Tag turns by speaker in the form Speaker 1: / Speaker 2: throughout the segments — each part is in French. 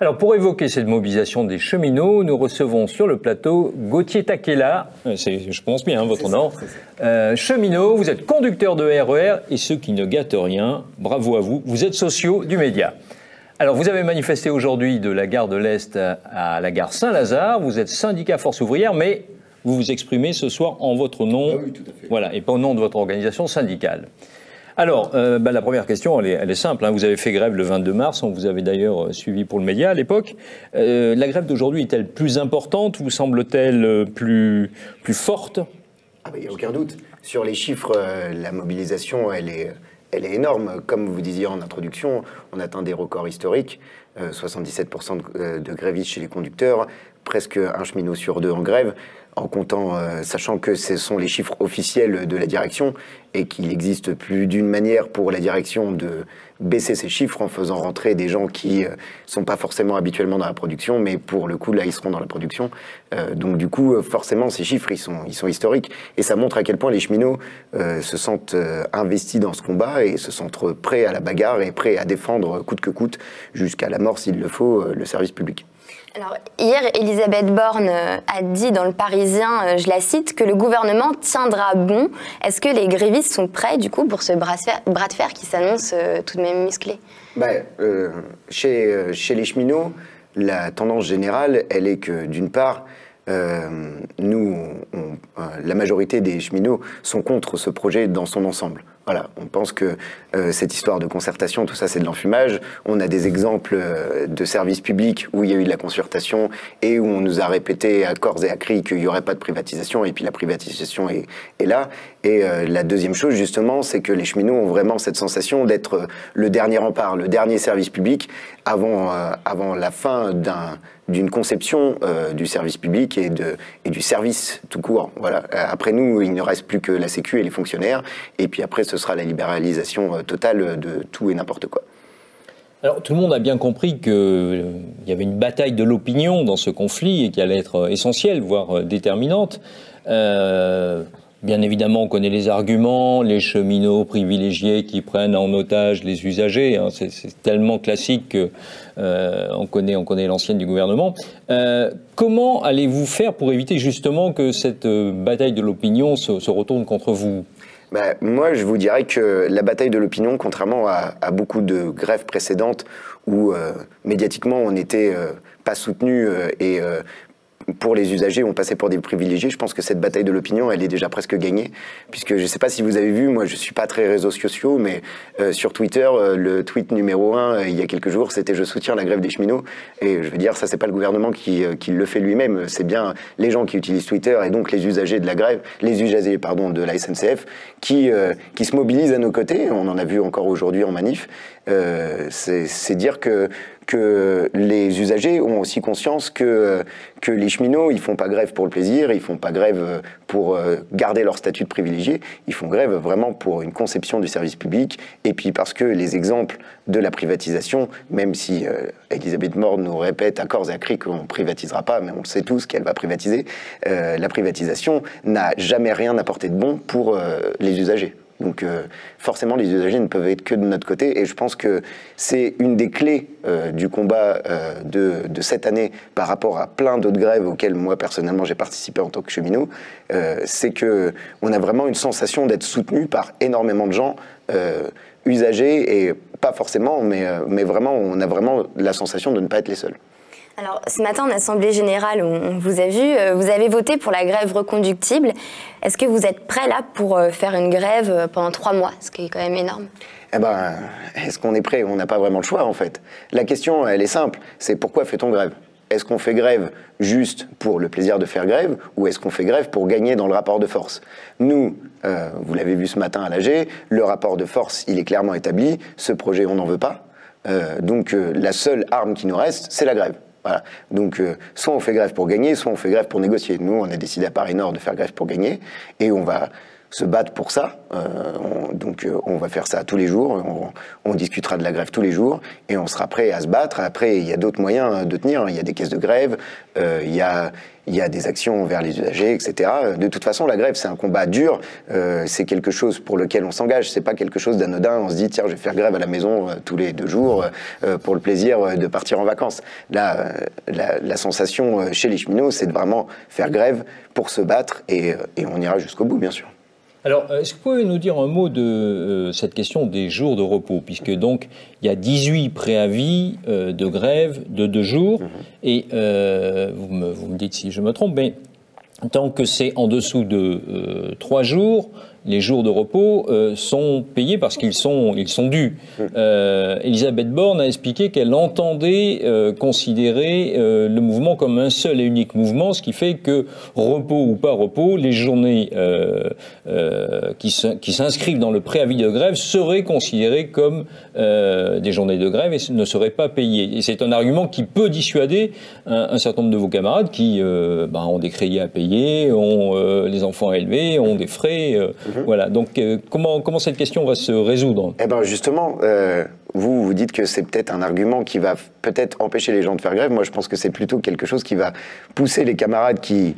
Speaker 1: Alors pour évoquer cette mobilisation des cheminots, nous recevons sur le plateau Gauthier Takela, je prononce bien votre nom, cheminot, vous êtes conducteur de RER et ceux qui ne gâtent rien, bravo à vous, vous êtes sociaux du média. Alors vous avez manifesté aujourd'hui de la gare de l'Est à la gare Saint-Lazare, vous êtes syndicat Force ouvrière, mais vous vous exprimez ce soir en votre nom,
Speaker 2: ah oui, tout à fait.
Speaker 1: Voilà, et pas au nom de votre organisation syndicale. Alors, la première question, elle est simple. Hein. Vous avez fait grève le 22 mars, on vous avait d'ailleurs suivi pour le média à l'époque. La grève d'aujourd'hui est-elle plus importante ou semble-t-elle plus forte?
Speaker 2: Il n'y a aucun doute. Sur les chiffres, la mobilisation, elle est énorme. Comme vous disiez en introduction, on atteint des records historiques. 77% de grévistes chez les conducteurs, presque un cheminot sur deux en grève, en comptant, sachant que ce sont les chiffres officiels de la direction et qu'il existe plus d'une manière pour la direction de baisser ces chiffres en faisant rentrer des gens qui sont pas forcément habituellement dans la production, mais pour le coup, là, ils seront dans la production. Donc du coup, forcément, ces chiffres, ils sont historiques et ça montre à quel point les cheminots se sentent investis dans ce combat et se sentent prêts à la bagarre et prêts à défendre coûte que coûte, jusqu'à la mort, s'il le faut, le service public.
Speaker 3: Alors, hier, Elisabeth Borne a dit dans Le Parisien, je la cite, que le gouvernement tiendra bon. Est-ce que les grévistes sont prêts, du coup, pour ce bras de fer qui s'annonce tout de même musclé?
Speaker 2: Chez les cheminots, la tendance générale, elle est que, d'une part, la majorité des cheminots sont contre ce projet dans son ensemble. Voilà, on pense que cette histoire de concertation, tout ça, c'est de l'enfumage. On a des exemples de services publics où il y a eu de la concertation et où on nous a répété à corps et à cri qu'il n'y aurait pas de privatisation, et puis la privatisation est là. Et la deuxième chose, justement, c'est que les cheminots ont vraiment cette sensation d'être le dernier rempart, le dernier service public avant la fin d'une conception du service public et du service tout court. Voilà. Après nous, il ne reste plus que la Sécu et les fonctionnaires, et puis après, ce sera la libéralisation totale de tout et n'importe quoi.
Speaker 1: Alors, tout le monde a bien compris qu'il y avait une bataille de l'opinion dans ce conflit et qui allait être essentielle, voire déterminante. Bien évidemment, on connaît les arguments, les cheminots privilégiés qui prennent en otage les usagers. Hein, c'est tellement classique qu'on connaît l'ancienne du gouvernement. Comment allez-vous faire pour éviter justement que cette bataille de l'opinion se retourne contre vous ?
Speaker 2: Moi, je vous dirais que la bataille de l'opinion, contrairement à beaucoup de grèves précédentes où médiatiquement on n'était pas soutenu et pour les usagers, on passait pour des privilégiés. Je pense que cette bataille de l'opinion, elle est déjà presque gagnée, puisque je ne sais pas si vous avez vu, moi je ne suis pas très réseaux sociaux, mais sur Twitter, le tweet numéro 1, il y a quelques jours, c'était « Je soutiens la grève des cheminots ». Et je veux dire, ça c'est pas le gouvernement qui le fait lui-même, c'est bien les gens qui utilisent Twitter et donc les usagers de la grève, les usagers de la SNCF, qui se mobilisent à nos côtés. On en a vu encore aujourd'hui en manif. C'est dire que les usagers ont aussi conscience que les cheminots, ils font pas grève pour le plaisir, ils font pas grève pour garder leur statut de privilégié, ils font grève vraiment pour une conception du service public, et puis parce que les exemples de la privatisation, même si Elisabeth Borne nous répète à corps et à cri qu'on ne privatisera pas, mais on le sait tous qu'elle va privatiser, la privatisation n'a jamais rien apporté de bon pour les usagers. Donc forcément, les usagers ne peuvent être que de notre côté, et je pense que c'est une des clés du combat de cette année par rapport à plein d'autres grèves auxquelles moi personnellement j'ai participé en tant que cheminot. C'est que on a vraiment une sensation d'être soutenu par énormément de gens usagers, et pas forcément, mais vraiment, on a vraiment la sensation de ne pas être les seuls.
Speaker 3: Alors, ce matin, en Assemblée Générale, on vous a vu, vous avez voté pour la grève reconductible. Est-ce que vous êtes prêt là pour faire une grève pendant 3 mois, ce qui est quand même énorme?
Speaker 2: Est-ce qu'on est prêt? On n'a pas vraiment le choix, en fait. La question, elle est simple, c'est pourquoi fait-on grève? Est-ce qu'on fait grève juste pour le plaisir de faire grève, ou est-ce qu'on fait grève pour gagner dans le rapport de force? Nous, vous l'avez vu ce matin à l'AG, le rapport de force, il est clairement établi, ce projet, on n'en veut pas. Donc la seule arme qui nous reste, c'est la grève. Voilà. Donc, soit on fait grève pour gagner, soit on fait grève pour négocier. Nous, on a décidé à Paris Nord de faire grève pour gagner, et on va se battent pour ça. Donc on va faire ça tous les jours, on discutera de la grève tous les jours et on sera prêt à se battre. Après, il y a d'autres moyens de tenir, il y a des caisses de grève, il y a des actions envers les usagers, etc. De toute façon, la grève, c'est un combat dur, c'est quelque chose pour lequel on s'engage, c'est pas quelque chose d'anodin, on se dit, tiens, je vais faire grève à la maison tous les 2 jours pour le plaisir de partir en vacances. Là, la sensation chez les cheminots, c'est de vraiment faire grève pour se battre et on ira jusqu'au bout, bien sûr.
Speaker 1: Alors, est-ce que vous pouvez nous dire un mot de cette question des jours de repos, puisque donc il y a 18 préavis de grève de 2 jours, et vous me dites si je me trompe, mais tant que c'est en dessous de 3 jours, les jours de repos sont payés parce qu'ils sont dus. Elisabeth Borne a expliqué qu'elle entendait considérer le mouvement comme un seul et unique mouvement, ce qui fait que, repos ou pas repos, les journées qui s'inscrivent dans le préavis de grève seraient considérées comme des journées de grève et ne seraient pas payées. Et c'est un argument qui peut dissuader un certain nombre de vos camarades qui ont des crédits à payer, ont les enfants à élever, ont des frais... Voilà, donc comment cette question va se résoudre?
Speaker 2: Eh bien justement, vous dites que c'est peut-être un argument qui va peut-être empêcher les gens de faire grève. Moi, je pense que c'est plutôt quelque chose qui va pousser les camarades qui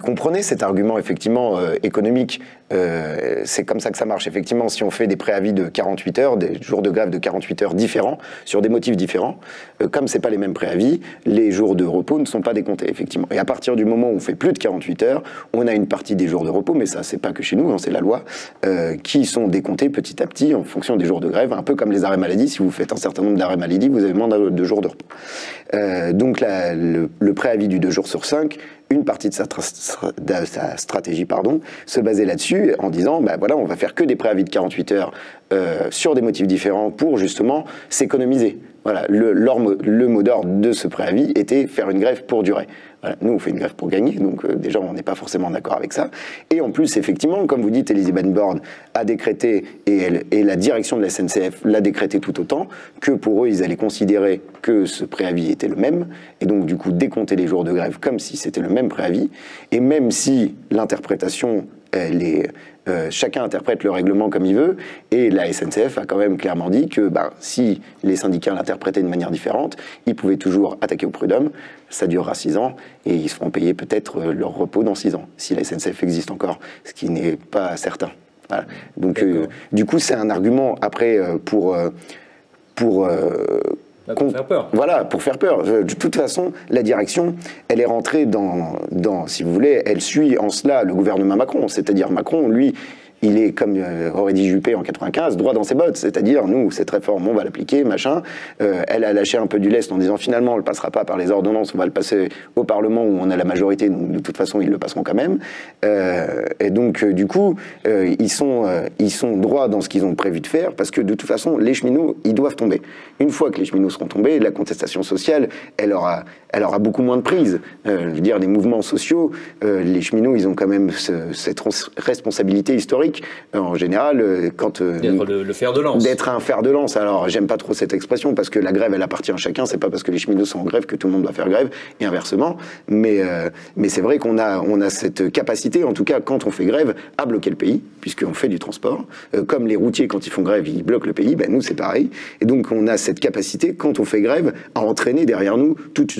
Speaker 2: comprenaient cet argument effectivement économique. C'est comme ça que ça marche. Effectivement, si on fait des préavis de 48 heures, des jours de grève de 48 heures différents, sur des motifs différents, comme c'est pas les mêmes préavis, les jours de repos ne sont pas décomptés, effectivement. Et à partir du moment où on fait plus de 48 heures, on a une partie des jours de repos, mais ça, c'est pas que chez nous, hein, c'est la loi, qui sont décomptés petit à petit en fonction des jours de grève, un peu comme les arrêts maladie. Si vous faites un certain nombre d'arrêts maladie, vous avez moins de jours de repos. Donc le préavis du 2 jours sur 5, une partie de sa stratégie se basait là-dessus en disant voilà, on va faire que des préavis de 48 heures sur des motifs différents pour justement s'économiser. Voilà, le mot d'ordre de ce préavis était faire une grève pour durer. Voilà, nous, on fait une grève pour gagner, donc déjà, on n'est pas forcément d'accord avec ça. Et en plus, effectivement, comme vous dites, Elisabeth Borne a décrété, et la direction de la SNCF l'a décrété tout autant, que pour eux, ils allaient considérer que ce préavis était le même, et donc du coup, décompter les jours de grève comme si c'était le même préavis, et même si l'interprétation, chacun interprète le règlement comme il veut, et la SNCF a quand même clairement dit que si les syndicats l'interprétaient de manière différente, ils pouvaient toujours attaquer au prud'homme, ça durera 6 ans, et ils se feront payer peut-être leur repos dans 6 ans, si la SNCF existe encore, ce qui n'est pas certain. Voilà. Donc du coup, c'est un argument après pour
Speaker 1: faire peur.
Speaker 2: Voilà, pour faire peur. De toute façon, la direction, elle est rentrée dans, si vous voulez, elle suit en cela le gouvernement Macron. C'est-à-dire Macron, lui, il est, comme aurait dit Juppé en 95, droit dans ses bottes. C'est-à-dire, nous, cette réforme, on va l'appliquer, machin. Elle a lâché un peu du lest en disant, finalement, on ne le passera pas par les ordonnances, on va le passer au Parlement où on a la majorité, donc de toute façon, ils le passeront quand même. Et donc, du coup, ils sont droits dans ce qu'ils ont prévu de faire, parce que de toute façon, les cheminots, ils doivent tomber. Une fois que les cheminots seront tombés, la contestation sociale, elle aura beaucoup moins de prise. Je veux dire, les mouvements sociaux, les cheminots, ils ont quand même cette responsabilité historique. En général, quand
Speaker 1: d'être le fer de lance.
Speaker 2: D'être un fer de lance. Alors, j'aime pas trop cette expression parce que la grève, elle appartient à chacun. C'est pas parce que les cheminots sont en grève que tout le monde doit faire grève et inversement. Mais c'est vrai qu'on a cette capacité, en tout cas quand on fait grève, à bloquer le pays, puisqu'on fait du transport. Comme les routiers, quand ils font grève, ils bloquent le pays. Nous, c'est pareil. Et donc, on a cette capacité, quand on fait grève, à entraîner derrière nous toute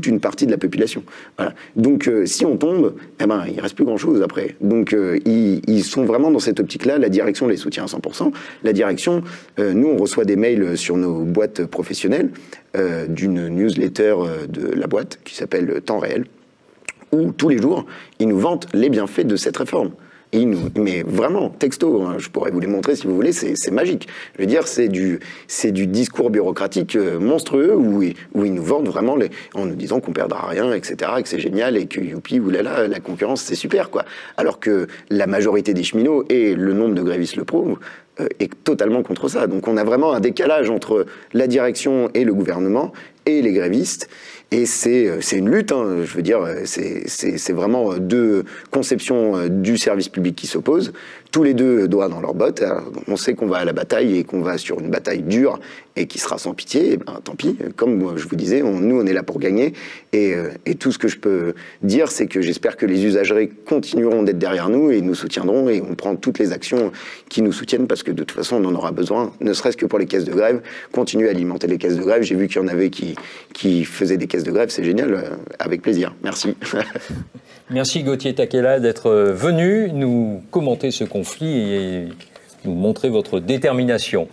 Speaker 2: une partie de la population. Voilà. Donc, si on tombe, il reste plus grand-chose après. Donc, ils sont vraiment dans cette optique-là. La direction les soutient à 100%. La direction, nous, on reçoit des mails sur nos boîtes professionnelles d'une newsletter de la boîte qui s'appelle Temps Réel, où tous les jours, ils nous vantent les bienfaits de cette réforme. Mais vraiment, texto, hein, je pourrais vous les montrer si vous voulez, c'est magique. Je veux dire, c'est du discours bureaucratique monstrueux où ils nous vendent vraiment en nous disant qu'on perdra rien, etc., que c'est génial et que youpi, oulala, la concurrence, c'est super, quoi. Alors que la majorité des cheminots et le nombre de grévistes le prouvent, est totalement contre ça. Donc on a vraiment un décalage entre la direction et le gouvernement et les grévistes. Et c'est une lutte, hein, je veux dire, c'est vraiment 2 conceptions du service public qui s'opposent. tous les deux droit dans leurs bottes. Alors, on sait qu'on va à la bataille et qu'on va sur une bataille dure et qui sera sans pitié, et ben, tant pis. Comme je vous disais, nous, on est là pour gagner. Et tout ce que je peux dire, c'est que j'espère que les usagers continueront d'être derrière nous et nous soutiendront, et on prend toutes les actions qui nous soutiennent, parce que de toute façon, on en aura besoin, ne serait-ce que pour les caisses de grève. Continuer à alimenter les caisses de grève. J'ai vu qu'il y en avait qui faisaient des caisses de grève. C'est génial, avec plaisir. Merci.
Speaker 1: Merci Gauthier Takela d'être venu nous commenter ce conflit et nous montrer votre détermination.